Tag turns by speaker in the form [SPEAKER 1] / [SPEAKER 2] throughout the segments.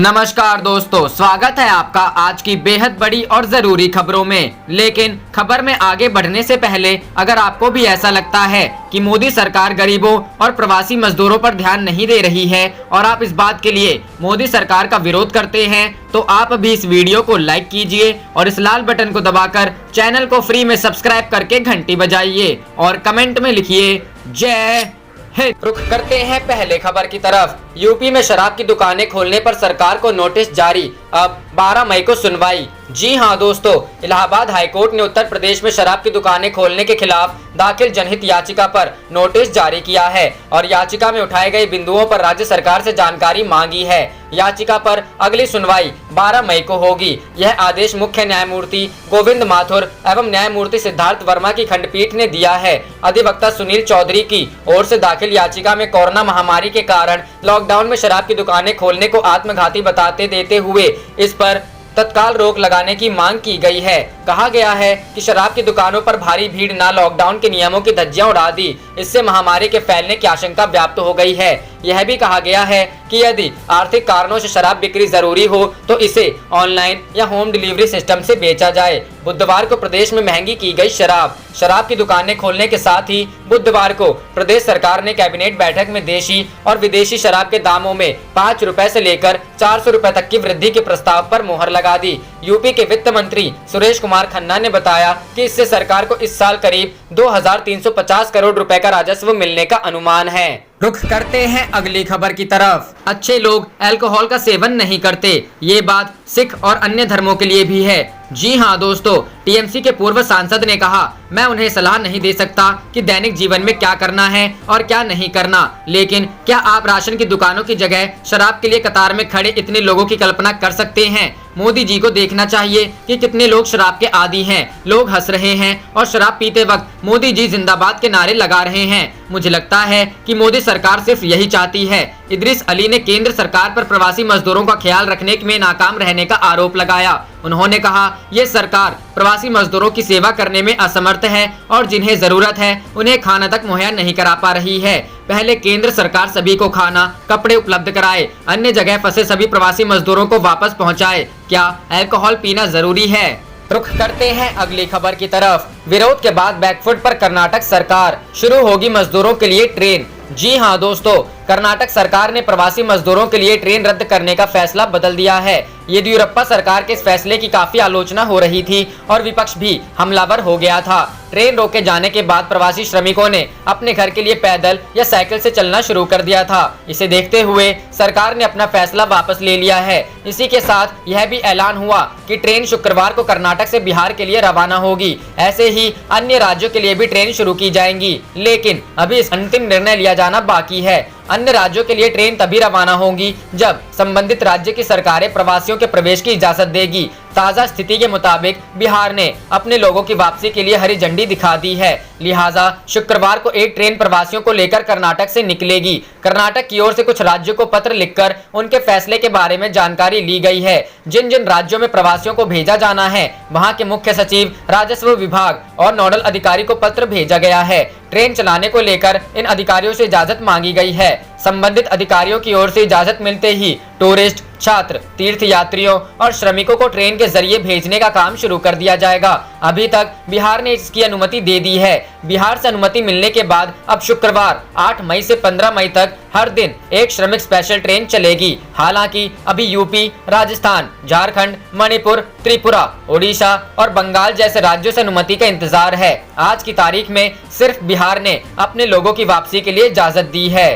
[SPEAKER 1] नमस्कार दोस्तों, स्वागत है आपका आज की बेहद बड़ी और जरूरी खबरों में। लेकिन खबर में आगे बढ़ने से पहले अगर आपको भी ऐसा लगता है कि मोदी सरकार गरीबों और प्रवासी मजदूरों पर ध्यान नहीं दे रही है और आप इस बात के लिए मोदी सरकार का विरोध करते हैं, तो आप भी इस वीडियो को लाइक कीजिए और इस लाल बटन को दबाकर चैनल को फ्री में सब्सक्राइब करके घंटी बजाइए और कमेंट में लिखिए जय हिंद। रुख करते हैं पहले खबर की तरफ। यूपी में शराब की दुकानें खोलने पर सरकार को नोटिस जारी, अब 12 मई को सुनवाई। जी हां दोस्तों, इलाहाबाद हाईकोर्ट ने उत्तर प्रदेश में शराब की दुकानें खोलने के खिलाफ दाखिल जनहित याचिका पर नोटिस जारी किया है और याचिका में उठाए गए बिंदुओं पर राज्य सरकार से जानकारी मांगी है। याचिका पर अगली सुनवाई 12 मई को होगी। यह आदेश मुख्य न्यायमूर्ति गोविंद माथुर एवं न्यायमूर्ति सिद्धार्थ वर्मा की खंडपीठ ने दिया है। अधिवक्ता सुनील चौधरी की ओर से दाखिल याचिका में कोरोना महामारी के कारण लॉकडाउन में शराब की दुकानें खोलने को आत्मघाती बताते देते हुए इस पर तत्काल रोक लगाने की मांग की गई है। कहा गया है कि शराब की दुकानों पर भारी भीड़ न लॉकडाउन के नियमों की धज्जियां उड़ा दी, इससे महामारी के फैलने की आशंका व्याप्त हो गई है। यह भी कहा गया है कि यदि आर्थिक कारणों से शराब बिक्री जरूरी हो तो इसे ऑनलाइन या होम डिलीवरी सिस्टम से बेचा जाए। बुधवार को प्रदेश में महंगी की गई शराब की दुकानें खोलने के साथ ही बुधवार को प्रदेश सरकार ने कैबिनेट बैठक में देशी और विदेशी शराब के दामों में 5 रुपए से लेकर 400 रुपए तक की वृद्धि के प्रस्ताव पर मुहर लगा दी। यूपी के वित्त मंत्री सुरेश कुमार खन्ना ने बताया कि इससे सरकार को इस साल करीब 2350 करोड़ रुपए का राजस्व मिलने का अनुमान है। रुख करते हैं अगली खबर की तरफ। अच्छे लोग अल्कोहल का सेवन नहीं करते, ये बात सिख और अन्य धर्मों के लिए भी है। जी हां दोस्तों, टीएमसी के पूर्व सांसद ने कहा, मैं उन्हें सलाह नहीं दे सकता कि दैनिक जीवन में क्या करना है और क्या नहीं करना, लेकिन क्या आप राशन की दुकानों की जगह शराब के लिए कतार में खड़े इतने लोगों की कल्पना कर सकते हैं? मोदी जी को देखना चाहिए कि कितने लोग शराब के आदी हैं। लोग हंस रहे हैं और शराब पीते वक्त मोदी जी जिंदाबाद के नारे लगा रहे हैं। मुझे लगता है कि मोदी सरकार सिर्फ यही चाहती है। इदरीस अली ने केंद्र सरकार पर प्रवासी मजदूरों का ख्याल रखने में नाकाम रहने का आरोप लगाया। उन्होंने कहा, ये सरकार प्रवासी मजदूरों की सेवा करने में असमर्थ है और जिन्हें जरूरत है उन्हें खाना तक मुहैया नहीं करा पा रही है। पहले केंद्र सरकार सभी को खाना, कपड़े उपलब्ध कराए, अन्य जगह फंसे सभी प्रवासी मजदूरों को वापस पहुंचाए। क्या अल्कोहल पीना जरूरी है? रुख करते हैं अगली खबर की तरफ। विरोध के बाद बैकफुट पर कर्नाटक सरकार, शुरू होगी मजदूरों के लिए ट्रेन। जी हां दोस्तों, कर्नाटक सरकार ने प्रवासी मजदूरों के लिए ट्रेन रद्द करने का फैसला बदल दिया है। येदियुरप्पा सरकार के इस फैसले की काफी आलोचना हो रही थी और विपक्ष भी हमलावर हो गया था। ट्रेन रोके जाने के बाद प्रवासी श्रमिकों ने अपने घर के लिए पैदल या साइकिल से चलना शुरू कर दिया था। इसे देखते हुए सरकार ने अपना फैसला वापस ले लिया है। इसी के साथ यह भी ऐलान हुआ कि ट्रेन शुक्रवार को कर्नाटक से बिहार के लिए रवाना होगी। ऐसे ही अन्य राज्यों के लिए भी ट्रेन शुरू की जाएंगी, लेकिन अभी इस अंतिम निर्णय लिया जाना बाकी है। अन्य राज्यों के लिए ट्रेन तभी रवाना होंगी जब संबंधित राज्य की सरकारें प्रवासियों के प्रवेश की इजाजत देगी। ताजा स्थिति के मुताबिक बिहार ने अपने लोगों की वापसी के लिए हरी झंडी दिखा दी है, लिहाजा शुक्रवार को एक ट्रेन प्रवासियों को लेकर कर्नाटक से निकलेगी। कर्नाटक की ओर से कुछ राज्यों को पत्र लिखकर उनके फैसले के बारे में जानकारी ली गई है। जिन जिन राज्यों में प्रवासियों को भेजा जाना है वहां के मुख्य सचिव, राजस्व विभाग और नोडल अधिकारी को पत्र भेजा गया है। ट्रेन चलाने को लेकर इन अधिकारियों से इजाजत मांगी गई है। संबंधित अधिकारियों की ओर से इजाजत मिलते ही टूरिस्ट, छात्र, तीर्थ यात्रियों और श्रमिकों को ट्रेन के जरिए भेजने का काम शुरू कर दिया जाएगा। अभी तक बिहार ने इसकी अनुमति दे दी है। बिहार से अनुमति मिलने के बाद अब शुक्रवार 8 मई से 15 मई तक हर दिन एक श्रमिक स्पेशल ट्रेन चलेगी। हालांकि अभी यूपी, राजस्थान, झारखंड, मणिपुर, त्रिपुरा, ओडिशा और बंगाल जैसे राज्यों से अनुमति का इंतजार है। आज की तारीख में सिर्फ बिहार ने अपने लोगों की वापसी के लिए इजाजत दी है।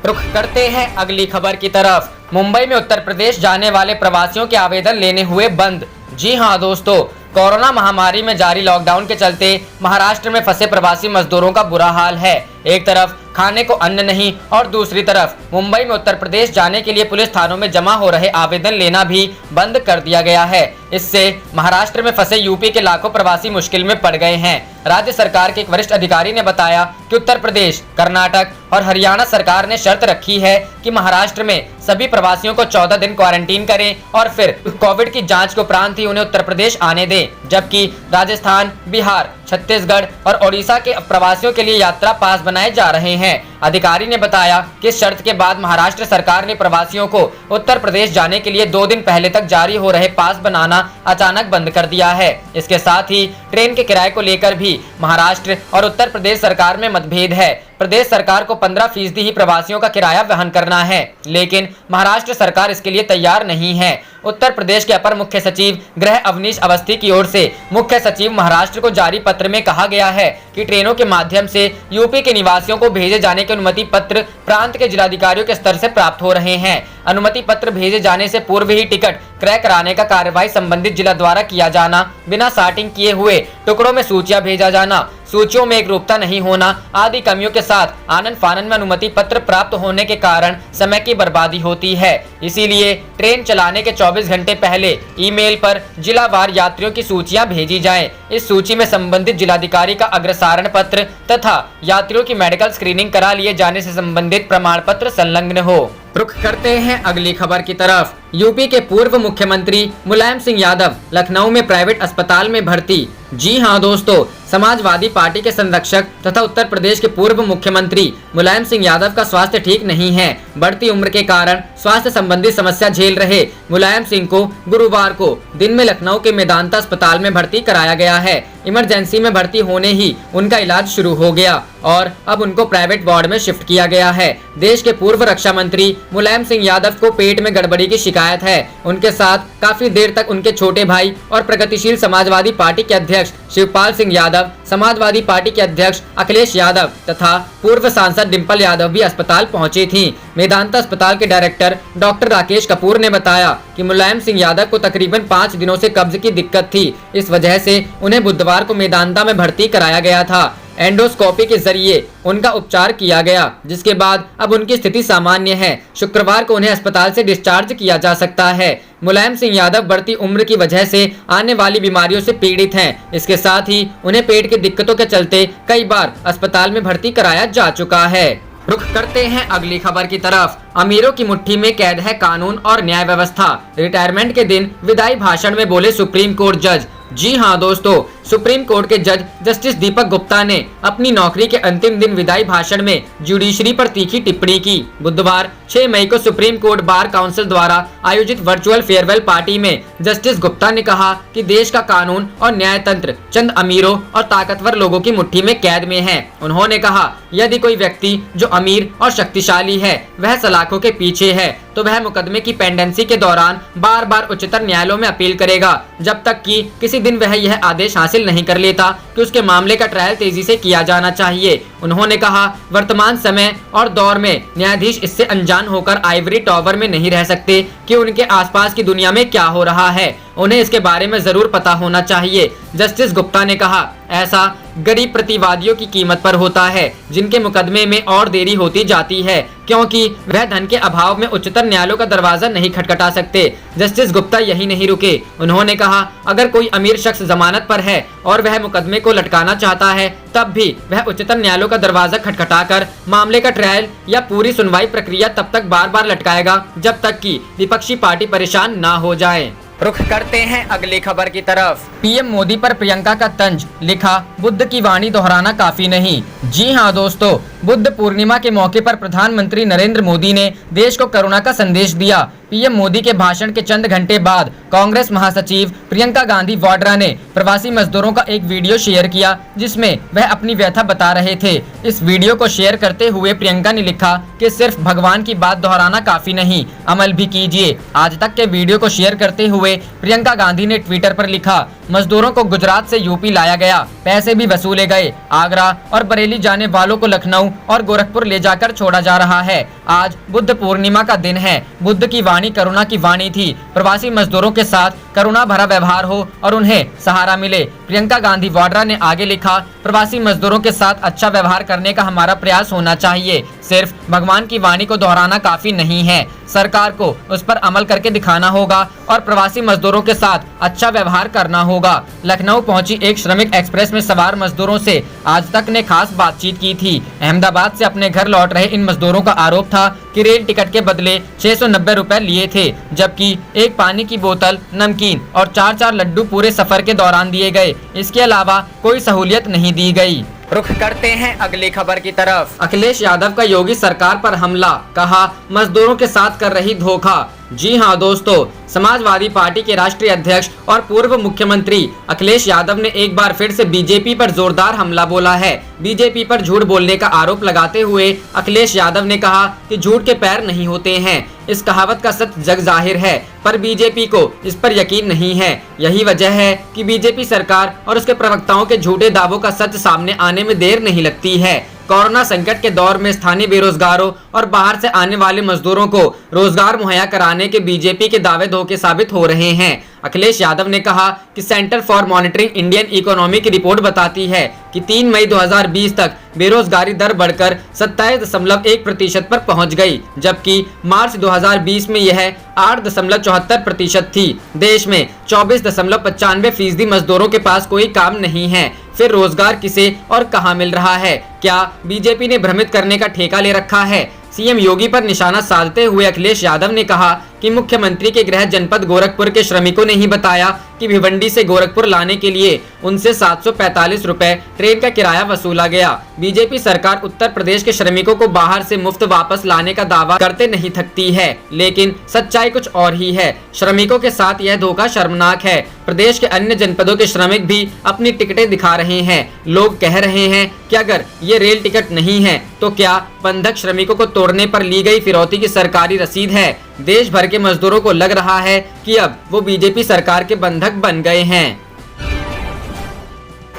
[SPEAKER 1] रुख करते हैं अगली खबर की तरफ। मुंबई में उत्तर प्रदेश जाने वाले प्रवासियों के आवेदन लेने हुए बंद। जी हां दोस्तों, कोरोना महामारी में जारी लॉकडाउन के चलते महाराष्ट्र में फंसे प्रवासी मजदूरों का बुरा हाल है। एक तरफ खाने को अन्न नहीं और दूसरी तरफ मुंबई में उत्तर प्रदेश जाने के लिए पुलिस थानों में जमा हो रहे आवेदन लेना भी बंद कर दिया गया है। इससे महाराष्ट्र में फंसे यूपी के लाखों प्रवासी मुश्किल में पड़ गए हैं। राज्य सरकार के एक वरिष्ठ अधिकारी ने बताया कि उत्तर प्रदेश, कर्नाटक और हरियाणा सरकार ने शर्त रखी है कि महाराष्ट्र में सभी प्रवासियों को 14 दिन क्वारंटीन करें और फिर कोविड की जांच के उपरांत ही उन्हें उत्तर प्रदेश आने दें, जबकि राजस्थान, बिहार, छत्तीसगढ़ और ओडिशा के प्रवासियों के लिए यात्रा पास बनाए जा रहे हैं। अधिकारी ने बताया कि इस शर्त के बाद महाराष्ट्र सरकार ने प्रवासियों को उत्तर प्रदेश जाने के लिए 2 दिन पहले तक जारी हो रहे पास बनाना अचानक बंद कर दिया है। इसके साथ ही ट्रेन के किराए को लेकर भी महाराष्ट्र और उत्तर प्रदेश सरकार में मतभेद है। प्रदेश सरकार को 15% ही प्रवासियों का किराया वहन करना है, लेकिन महाराष्ट्र सरकार इसके लिए तैयार नहीं है। उत्तर प्रदेश के अपर मुख्य सचिव गृह अवनीश अवस्थी की ओर से मुख्य सचिव महाराष्ट्र को जारी पत्र में कहा गया है कि ट्रेनों के माध्यम से यूपी के निवासियों को भेजे जाने के अनुमति पत्र प्रांत के जिलाधिकारियों के स्तर से प्राप्त हो रहे हैं। अनुमति पत्र भेजे जाने से पूर्व ही टिकट क्रय कराने का कार्यवाही संबंधित जिला द्वारा किया जाना, बिना सॉर्टिंग किए हुए टुकड़ों में सूचियां भेजा जाना, सूचियों में एकरूपता नहीं होना आदि कमियों के साथ आनन फानन में अनुमति पत्र प्राप्त होने के कारण समय की बर्बादी होती है। इसीलिए ट्रेन चलाने के 24 घंटे पहले ईमेल पर जिलावार यात्रियों की सूचियां भेजी जाएं। इस सूची में संबंधित जिलाधिकारी का अग्रसारण पत्र तथा यात्रियों की मेडिकल स्क्रीनिंग करा लिए जाने से संबंधित प्रमाण पत्र संलग्न हो। रुख करते हैं अगली खबर की तरफ। यूपी के पूर्व मुख्यमंत्री मुलायम सिंह यादव लखनऊ में प्राइवेट अस्पताल में भर्ती। जी हां दोस्तों, समाजवादी पार्टी के संरक्षक तथा उत्तर प्रदेश के पूर्व मुख्यमंत्री मुलायम सिंह यादव का स्वास्थ्य ठीक नहीं है। बढ़ती उम्र के कारण स्वास्थ्य संबंधी समस्या झेल रहे मुलायम सिंह को गुरुवार को दिन में लखनऊ के मेदांता अस्पताल में भर्ती कराया गया है। इमरजेंसी में भर्ती होने ही उनका इलाज शुरू हो गया और अब उनको प्राइवेट वार्ड में शिफ्ट किया गया है। देश के पूर्व रक्षा मंत्री मुलायम सिंह यादव को पेट में गड़बड़ी की शिकायत है। उनके साथ काफी देर तक उनके छोटे भाई और प्रगतिशील समाजवादी पार्टी के अध्यक्ष शिवपाल सिंह यादव, समाजवादी पार्टी के अध्यक्ष अखिलेश यादव तथा पूर्व सांसद डिंपल यादव भी अस्पताल पहुंची थीं। मेदांता अस्पताल के डायरेक्टर डॉक्टर राकेश कपूर ने बताया कि मुलायम सिंह यादव को तकरीबन 5 दिनों से कब्ज की दिक्कत थी। इस वजह से उन्हें बुधवार को मेदांता में भर्ती कराया गया था। एंडोस्कोपी के जरिए उनका उपचार किया गया, जिसके बाद अब उनकी स्थिति सामान्य है। शुक्रवार को उन्हें अस्पताल से डिस्चार्ज किया जा सकता है। मुलायम सिंह यादव बढ़ती उम्र की वजह से आने वाली बीमारियों से पीड़ित हैं। इसके साथ ही उन्हें पेट की दिक्कतों के चलते कई बार अस्पताल में भर्ती कराया जा चुका है। रुख करते हैं अगली खबर की तरफ। अमीरों की मुट्ठी में कैद है कानून और न्याय व्यवस्था। रिटायरमेंट के दिन विदाई भाषण में बोले सुप्रीम कोर्ट जज। जी हां दोस्तों, सुप्रीम कोर्ट के जज जस्टिस दीपक गुप्ता ने अपनी नौकरी के अंतिम दिन विदाई भाषण में जुडिशरी पर तीखी टिप्पणी की। बुधवार 6 मई को सुप्रीम कोर्ट बार काउंसिल द्वारा आयोजित वर्चुअल फेयरवेल पार्टी में जस्टिस गुप्ता ने कहा कि देश का कानून और न्याय तंत्र चंद अमीरों और ताकतवर लोगों की मुट्ठी में कैद में है। उन्होंने कहा, यदि कोई व्यक्ति जो अमीर और शक्तिशाली है वह सलाखों के पीछे है तो वह मुकदमे की पेंडेंसी के दौरान बार बार उच्चतर न्यायालयों में अपील करेगा, जब तक कि किसी दिन वह यह आदेश हासिल नहीं कर लेता कि उसके मामले का ट्रायल तेजी से किया जाना चाहिए। उन्होंने कहा, वर्तमान समय और दौर में न्यायाधीश इससे अनजान होकर आइवरी टॉवर में नहीं रह सकते कि उनके आसपास की दुनिया में क्या हो रहा है। उन्हें इसके बारे में जरूर पता होना चाहिए। जस्टिस गुप्ता ने कहा, ऐसा गरीब प्रतिवादियों की कीमत पर होता है जिनके मुकदमे में और देरी होती जाती है, क्योंकि वह धन के अभाव में उच्चतर न्यायालयों का दरवाजा नहीं खटखटा सकते। जस्टिस गुप्ता यही नहीं रुके। उन्होंने कहा, अगर कोई अमीर शख्स जमानत पर है और वह मुकदमे को लटकाना चाहता है, तब भी वह उच्चतर न्यायालयों का दरवाजा खटखटाकर मामले का ट्रायल या पूरी सुनवाई प्रक्रिया तब तक बार बार लटकाएगा जब तक कि विपक्षी पार्टी परेशान ना हो जाए। रुख करते हैं अगली खबर की तरफ। पीएम मोदी पर प्रियंका का तंज, लिखा, बुद्ध की वाणी दोहराना काफी नहीं। जी हां दोस्तों, बुद्ध पूर्णिमा के मौके पर प्रधानमंत्री नरेंद्र मोदी ने देश को करुणा का संदेश दिया। पीएम मोदी के भाषण के चंद घंटे बाद कांग्रेस महासचिव प्रियंका गांधी वाड्रा ने प्रवासी मजदूरों का एक वीडियो शेयर किया जिसमें वह अपनी व्यथा बता रहे थे। इस वीडियो को शेयर करते हुए प्रियंका ने लिखा कि सिर्फ भगवान की बात दोहराना काफी नहीं, अमल भी कीजिए। आज तक के वीडियो को शेयर करते हुए प्रियंका गांधी ने ट्विटर पर लिखा, मजदूरों को गुजरात से यूपी लाया गया, पैसे भी वसूले गए, आगरा और बरेली जाने वालों को लखनऊ और गोरखपुर ले जाकर छोड़ा जा रहा है। आज बुद्ध पूर्णिमा का दिन है। बुद्ध की वाणी करुणा की वाणी थी। प्रवासी मजदूरों के साथ करुणा भरा व्यवहार हो और उन्हें सहारा मिले। प्रियंका गांधी वाड्रा ने आगे लिखा, प्रवासी मजदूरों के साथ अच्छा व्यवहार करने का हमारा प्रयास होना चाहिए। सिर्फ भगवान की वाणी को दोहराना काफी नहीं है, सरकार को उस पर अमल करके दिखाना होगा और प्रवासी मजदूरों के साथ अच्छा व्यवहार करना होगा। लखनऊ पहुंची एक श्रमिक एक्सप्रेस में सवार मजदूरों से आज तक ने खास बातचीत की थी। अहमदाबाद से अपने घर लौट रहे इन मजदूरों का आरोप था कि रेल टिकट के बदले 690 रुपए लिए थे, जबकि एक पानी की बोतल, नमकीन और 4-4 लड्डू पूरे सफर के दौरान दिए गए। इसके अलावा कोई सहूलियत नहीं दी गई। रुख करते हैं अगली खबर की तरफ। अखिलेश यादव का योगी सरकार पर हमला, कहा मजदूरों के साथ कर रही धोखा। जी हां दोस्तों, समाजवादी पार्टी के राष्ट्रीय अध्यक्ष और पूर्व मुख्यमंत्री अखिलेश यादव ने एक बार फिर से बीजेपी पर जोरदार हमला बोला है। बीजेपी पर झूठ बोलने का आरोप लगाते हुए अखिलेश यादव ने कहा कि झूठ के पैर नहीं होते हैं। इस कहावत का सच जग जाहिर है, पर बीजेपी को इस पर यकीन नहीं है। यही वजह है कि बीजेपी सरकार और उसके प्रवक्ताओं के झूठे दावों का सच सामने आने में देर नहीं लगती है। कोरोना संकट के दौर में स्थानीय बेरोजगारों और बाहर से आने वाले मजदूरों को रोजगार मुहैया कराने के बीजेपी के दावे धोखे साबित हो रहे हैं। अखिलेश यादव ने कहा कि centre for monitoring Indian economy की रिपोर्ट बताती है कि 3 मई 2020 तक बेरोजगारी दर बढ़कर 27.1% पर पहुंच गई, जबकि मार्च 2020 में यह 8.74% थी। देश में 24.95% मजदूरों के पास कोई काम नहीं है। फिर रोजगार किसे और कहां मिल रहा है? क्या बीजेपी ने भ्रमित करने का ठेका ले रखा है? सीएम योगी पर निशाना साधते हुए अखिलेश यादव ने कहा कि मुख्यमंत्री के गृह जनपद गोरखपुर के श्रमिकों ने ही बताया कि भिवंडी से गोरखपुर लाने के लिए उनसे 745 रुपए ट्रेन का किराया वसूला गया। बीजेपी सरकार उत्तर प्रदेश के श्रमिकों को बाहर से मुफ्त वापस लाने का दावा करते नहीं थकती है, लेकिन सच्चाई कुछ और ही है। श्रमिकों के साथ यह धोखा शर्मनाक है। प्रदेश के अन्य जनपदों के श्रमिक भी अपनी टिकटें दिखा रहे हैं। लोग कह रहे हैं कि अगर ये रेल टिकट नहीं है तो क्या बंधक श्रमिकों को तोड़ने पर ली गई फिरौती की सरकारी रसीद है? देश भर के मजदूरों को लग रहा है कि अब वो बीजेपी सरकार के बंधक बन गए हैं।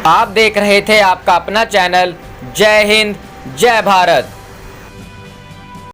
[SPEAKER 1] आप देख रहे थे आपका अपना चैनल जय हिंद जय भारत।